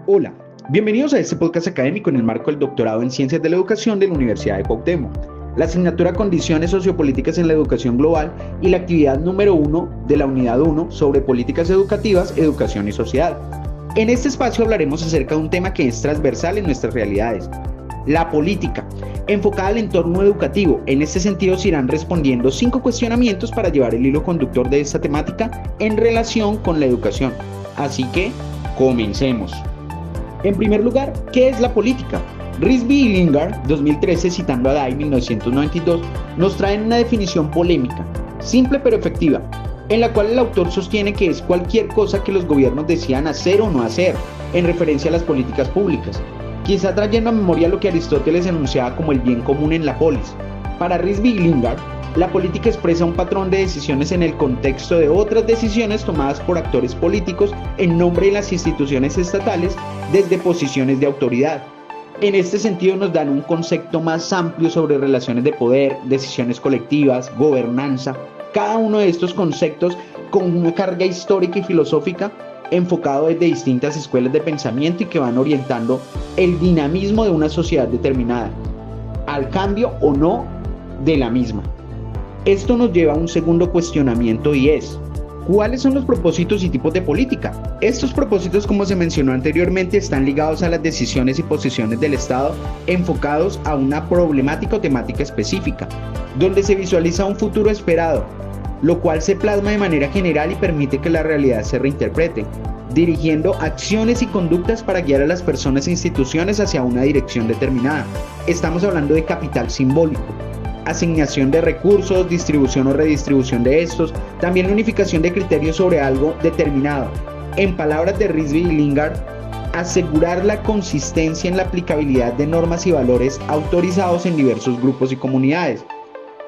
Hola, bienvenidos a este podcast académico en el marco del doctorado en Ciencias de la Educación de la Universidad de Cuauhtémoc, la asignatura Condiciones Sociopolíticas en la Educación Global y la actividad número 1 de la unidad 1 sobre políticas educativas, educación y sociedad. En este espacio hablaremos acerca de un tema que es transversal en nuestras realidades, la política, enfocada al entorno educativo. En este sentido se irán respondiendo 5 cuestionamientos para llevar el hilo conductor de esta temática en relación con la educación. Así que, comencemos. En primer lugar, ¿qué es la política? Rizvi y Lingard, 2013, citando a Day, 1992, nos traen una definición polémica, simple pero efectiva, en la cual el autor sostiene que es cualquier cosa que los gobiernos decidan hacer o no hacer, en referencia a las políticas públicas, quizá trayendo a memoria lo que Aristóteles enunciaba como el bien común en la polis. Para Rizvi y Lingard, la política expresa un patrón de decisiones en el contexto de otras decisiones tomadas por actores políticos en nombre de las instituciones estatales desde posiciones de autoridad. En este sentido nos dan un concepto más amplio sobre relaciones de poder, decisiones colectivas, gobernanza, cada uno de estos conceptos con una carga histórica y filosófica enfocado desde distintas escuelas de pensamiento y que van orientando el dinamismo de una sociedad determinada, al cambio o no de la misma. Esto nos lleva a un segundo cuestionamiento y es: ¿cuáles son los propósitos y tipos de política? Estos propósitos, como se mencionó anteriormente, están ligados a las decisiones y posiciones del Estado enfocados a una problemática o temática específica, donde se visualiza un futuro esperado, lo cual se plasma de manera general y permite que la realidad se reinterprete, dirigiendo acciones y conductas para guiar a las personas e instituciones hacia una dirección determinada. Estamos hablando de capital simbólico, asignación de recursos, distribución o redistribución de estos, también la unificación de criterios sobre algo determinado. En palabras de Rizvi y Lingard, asegurar la consistencia en la aplicabilidad de normas y valores autorizados en diversos grupos y comunidades.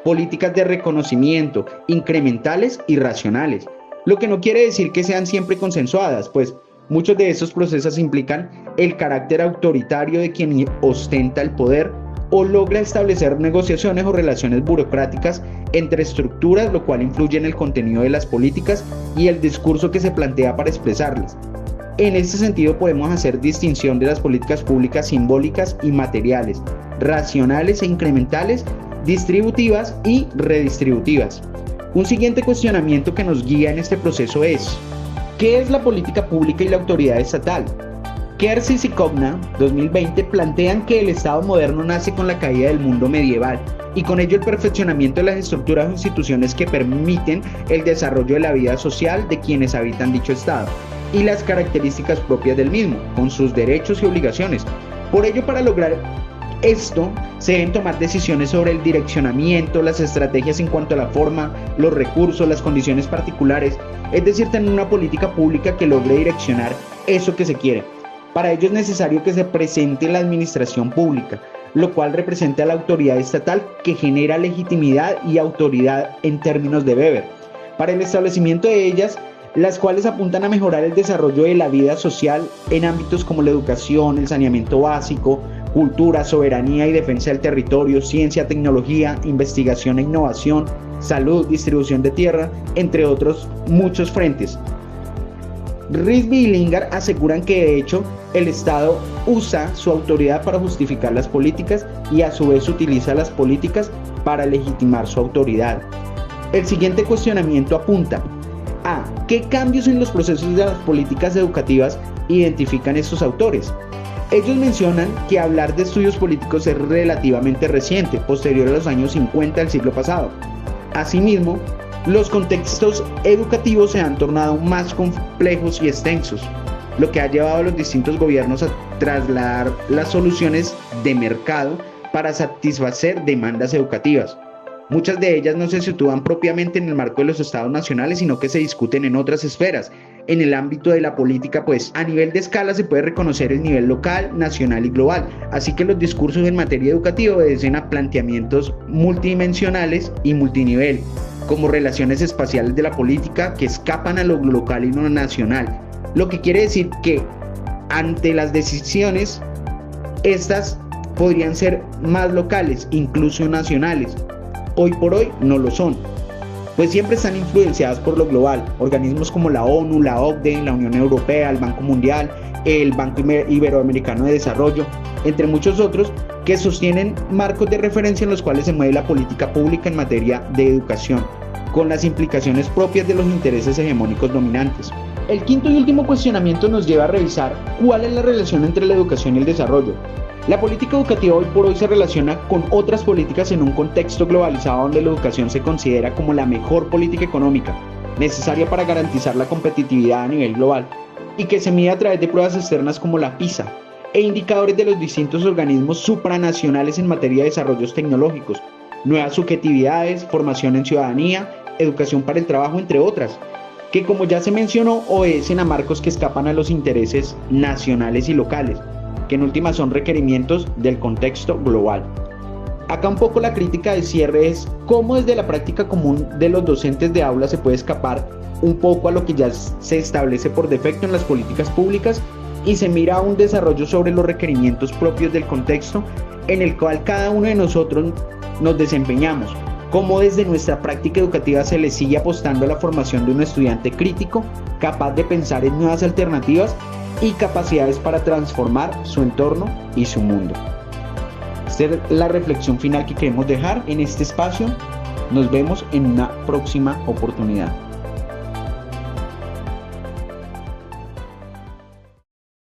Políticas de reconocimiento, incrementales y racionales, lo que no quiere decir que sean siempre consensuadas, pues muchos de estos procesos implican el carácter autoritario de quien ostenta el poder o logra establecer negociaciones o relaciones burocráticas entre estructuras, lo cual influye en el contenido de las políticas y el discurso que se plantea para expresarlas. En este sentido podemos hacer distinción de las políticas públicas simbólicas y materiales, racionales e incrementales, distributivas y redistributivas. Un siguiente cuestionamiento que nos guía en este proceso es: ¿qué es la política pública y la autoridad estatal? Kersey y Cogna, 2020, plantean que el Estado moderno nace con la caída del mundo medieval y con ello el perfeccionamiento de las estructuras o instituciones que permiten el desarrollo de la vida social de quienes habitan dicho Estado y las características propias del mismo, con sus derechos y obligaciones. Por ello, para lograr esto, se deben tomar decisiones sobre el direccionamiento, las estrategias en cuanto a la forma, los recursos, las condiciones particulares, es decir, tener una política pública que logre direccionar eso que se quiere. Para ello es necesario que se presente la administración pública, lo cual representa a la autoridad estatal que genera legitimidad y autoridad en términos de Weber. Para el establecimiento de ellas, las cuales apuntan a mejorar el desarrollo de la vida social en ámbitos como la educación, el saneamiento básico, cultura, soberanía y defensa del territorio, ciencia, tecnología, investigación e innovación, salud, distribución de tierra, entre otros muchos frentes. Rizvi y Lingard aseguran que de hecho el Estado usa su autoridad para justificar las políticas y a su vez utiliza las políticas para legitimar su autoridad. El siguiente cuestionamiento apunta a ¿qué cambios en los procesos de las políticas educativas identifican estos autores? Ellos mencionan que hablar de estudios políticos es relativamente reciente, posterior a los años 50 del siglo pasado. Asimismo, los contextos educativos se han tornado más complejos y extensos, lo que ha llevado a los distintos gobiernos a trasladar las soluciones de mercado para satisfacer demandas educativas. Muchas de ellas no se sitúan propiamente en el marco de los estados nacionales, sino que se discuten en otras esferas. En el ámbito de la política, pues a nivel de escala se puede reconocer el nivel local, nacional y global, así que los discursos en materia educativa obedecen a planteamientos multidimensionales y multinivel, como relaciones espaciales de la política que escapan a lo local y lo nacional, lo que quiere decir que ante las decisiones, estas podrían ser más locales, incluso nacionales. Hoy por hoy no lo son. pues siempre están influenciadas por lo global. Organismos como la ONU, la OCDE, la Unión Europea, el Banco Mundial, el Banco Iberoamericano de Desarrollo, entre muchos otros, que sostienen marcos de referencia en los cuales se mueve la política pública en materia de educación, con las implicaciones propias de los intereses hegemónicos dominantes. El quinto y último cuestionamiento nos lleva a revisar cuál es la relación entre la educación y el desarrollo. La política educativa hoy por hoy se relaciona con otras políticas en un contexto globalizado donde la educación se considera como la mejor política económica, necesaria para garantizar la competitividad a nivel global, y que se mide a través de pruebas externas como la PISA e indicadores de los distintos organismos supranacionales en materia de desarrollos tecnológicos, nuevas subjetividades, formación en ciudadanía, educación para el trabajo, entre otras, que como ya se mencionó obedecen a marcos que escapan a los intereses nacionales y locales, que en última son requerimientos del contexto global. Acá un poco la crítica de cierre es cómo desde la práctica común de los docentes de aula se puede escapar un poco a lo que ya se establece por defecto en las políticas públicas y se mira a un desarrollo sobre los requerimientos propios del contexto en el cual cada uno de nosotros nos desempeñamos, cómo desde nuestra práctica educativa se le sigue apostando a la formación de un estudiante crítico, capaz de pensar en nuevas alternativas y capacidades para transformar su entorno y su mundo. Esta es la reflexión final que queremos dejar en este espacio. Nos vemos en una próxima oportunidad.